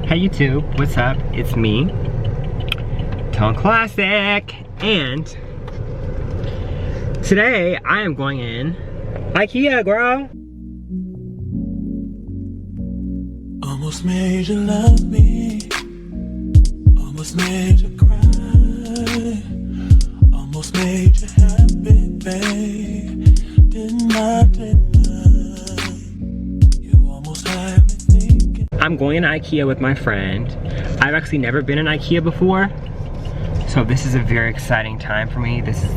Hey YouTube, what's up? It's me, Tone Classic, and today I am going in IKEA, girl. Almost made you love me, almost made you cry, almost made you happy, babe. Didn't I? You almost had me thinking. I'm going in IKEA with my friend. I've actually never been in IKEA before, so this is a very exciting time for me. This is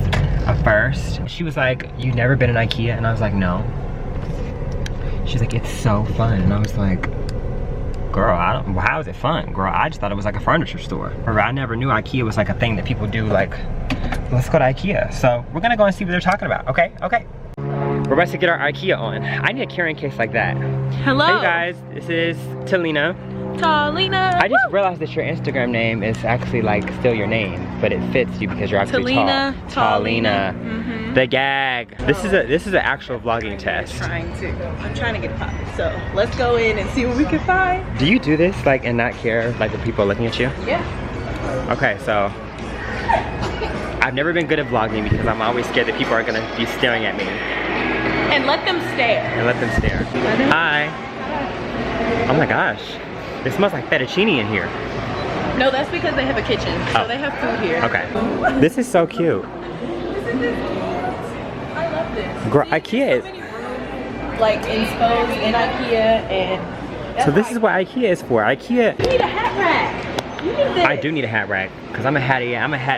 a first. She was like, "You've never been in IKEA?" And I was like, "No." She's like, "It's so fun." And I was like, "Girl, how is it fun? Girl, I just thought it was like a furniture store." Or I never knew IKEA was like a thing that people do, like, let's go to IKEA. So we're gonna go and see what they're talking about, okay? Okay. We're about to get our IKEA on. I need a carrying case like that. Hello. Hey guys, this is Lena. Lena. I just realized that your Instagram name is actually like still your name, but it fits you because you're actually tall. Lena. Mm-hmm. The gag. This is an actual vlogging test. I'm trying to get it popping. So let's go in and see what we can find. Do you do this like and not care like the people are looking at you? Yeah. Okay, so I've never been good at vlogging because I'm always scared that people are gonna be staring at me. And let them stare. And let them stare. Hi. Oh my gosh. It smells like fettuccine in here. No, that's because they have a kitchen. So they have food here. Okay. This is so cute. I love this. Girl, See, IKEA is... so many rooms, like exposed in IKEA and... So this is what IKEA is for. IKEA... You need a hat rack. You need this. I do need a hat rack. Because I'm a hat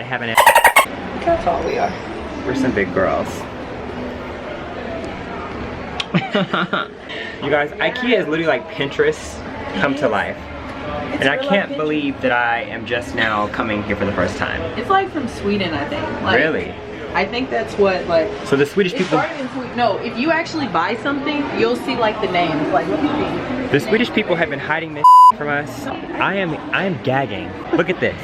having it. Look how tall we are. We're some big girls. You guys, IKEA is literally like Pinterest come to life. And I can't believe that I am just now coming here for the first time. It's like from Sweden, I think. Like, really? I think that's what, like... So the Swedish people... started in Sweden. No, if you actually buy something, you'll see like the names. Like, look at these. The Swedish people have been hiding this from us. I am gagging. Look at this.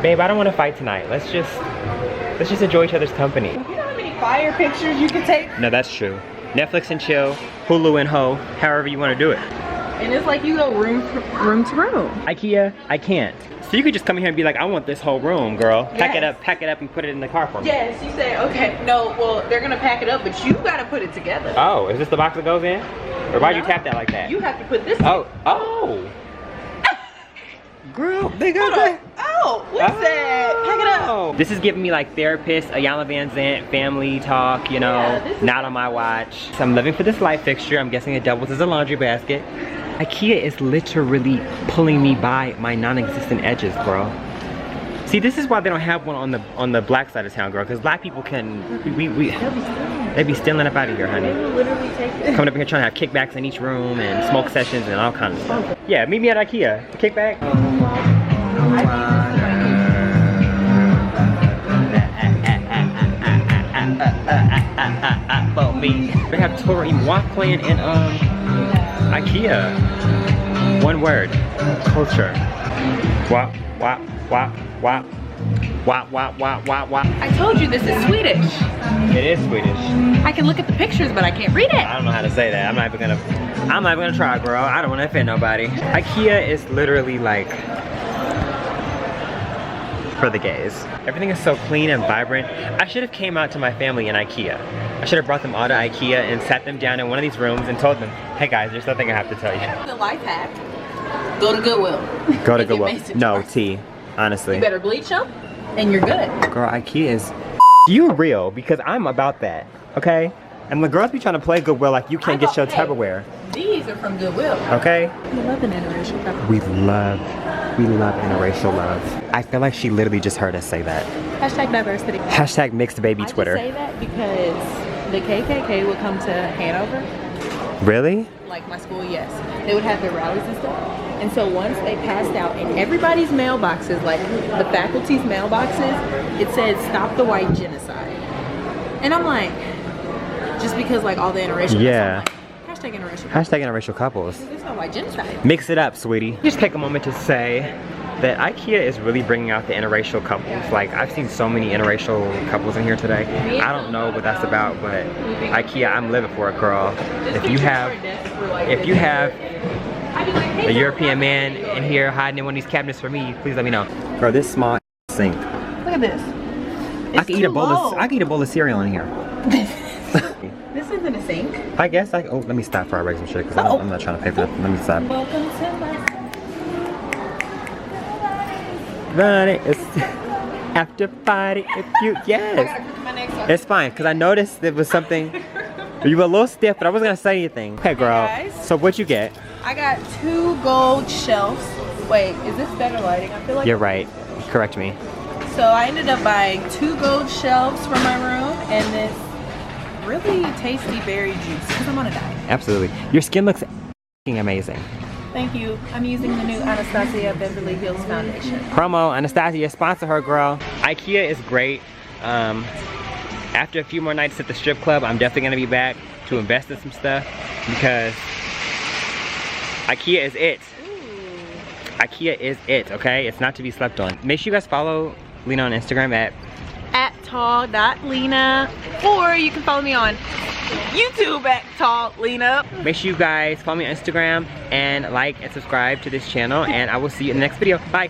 Babe, I don't want to fight tonight. Let's just enjoy each other's company. You know how many fire pictures you can take? No, that's true. Netflix and chill, Hulu and ho, however you want to do it. And it's like you go room to room. IKEA, I can't. So you could just come here and be like, I want this whole room, girl. Yes. Pack it up and put it in the car for me. Yes, you say, okay, no, well, they're gonna pack it up, but you gotta put it together. Oh, is this the box that goes in? Or why'd you tap that like that? You have to put this Oh, in. oh. Girl, they got that. Oh, what's that? Pack it up. This is giving me like therapist, Ayala Van Zant, family talk, you know, Yeah, not on my watch. So I'm living for this light fixture. I'm guessing it doubles as a laundry basket. IKEA is literally pulling me by my non-existent edges, bro. See, this is why they don't have one on the black side of town, girl, because black people can, they be stealing up out of here, honey. Literally take it. Coming up here trying to have kickbacks in each room and smoke sessions and all kinds of stuff. Yeah, meet me at IKEA. Kickback. They have Tori Moi playing in IKEA. One word. Culture. Wah wah wah wah. Wah wah wah wah wah. I told you this is Swedish. It is Swedish. I can look at the pictures, but I can't read it. I don't know how to say that. I'm not even gonna try, girl. I don't want to offend nobody. IKEA is literally like for the gays. Everything is so clean and vibrant. I should have came out to my family in IKEA. I should have brought them all to IKEA and sat them down in one of these rooms and told them, hey guys, there's something I have to tell you. The life hack. Go to Goodwill. Go to Goodwill. No, T, honestly. You better bleach them and you're good. Girl, IKEA is, you real, because I'm about that, okay? And the girls be trying to play Goodwill like you can't get your Tupperware. These are from Goodwill. Okay? We love an interracial couple. We love interracial love. I feel like she literally just heard us say that. Hashtag diversity. Hashtag mixed baby Twitter. I just say that because the KKK would come to Hanover. Really? Like my school, yes. They would have their rallies and stuff. And so once they passed out in everybody's mailboxes, like the faculty's mailboxes, it said stop the white genocide. And I'm like, just because like all the interracial yeah. Hashtag interracial. Hashtag interracial couples. There's no white genocide. Mix it up, sweetie. Just take a moment to say that IKEA is really bringing out the interracial couples. Like, I've seen so many interracial couples in here today. I don't know what that's about, but IKEA, I'm living for it, girl. If you have a European man in here hiding in one of these cabinets for me, please let me know. Girl, this small sink. Look at this. I can eat a bowl of cereal in here. This isn't a sink. I guess oh, let me stop for I break some shit because I'm not trying to pay for that. Let me stop. Welcome to my Run it. It's after party if you, yes. It's fine, because I noticed there was something, you were a little stiff, but I wasn't going to say anything. Okay, girl. Hey guys. So what'd you get? I got 2 gold shelves. Wait, is this better lighting? I feel like You're right. Correct me. So I ended up buying 2 gold shelves for my room and this really tasty berry juice because I'm on a diet. Absolutely. Your skin looks amazing. Thank you. I'm using the new Anastasia Beverly Hills foundation. Promo, Anastasia, sponsor her, girl. IKEA is great. After a few more nights at the strip club, I'm definitely gonna be back to invest in some stuff because IKEA is it. Ooh. IKEA is it, okay? It's not to be slept on. Make sure you guys follow Lena on Instagram at tall.lena, or you can follow me on YouTube at tall.lena. Make sure you guys follow me on Instagram and like and subscribe to this channel, and I will see you in the next video. Bye.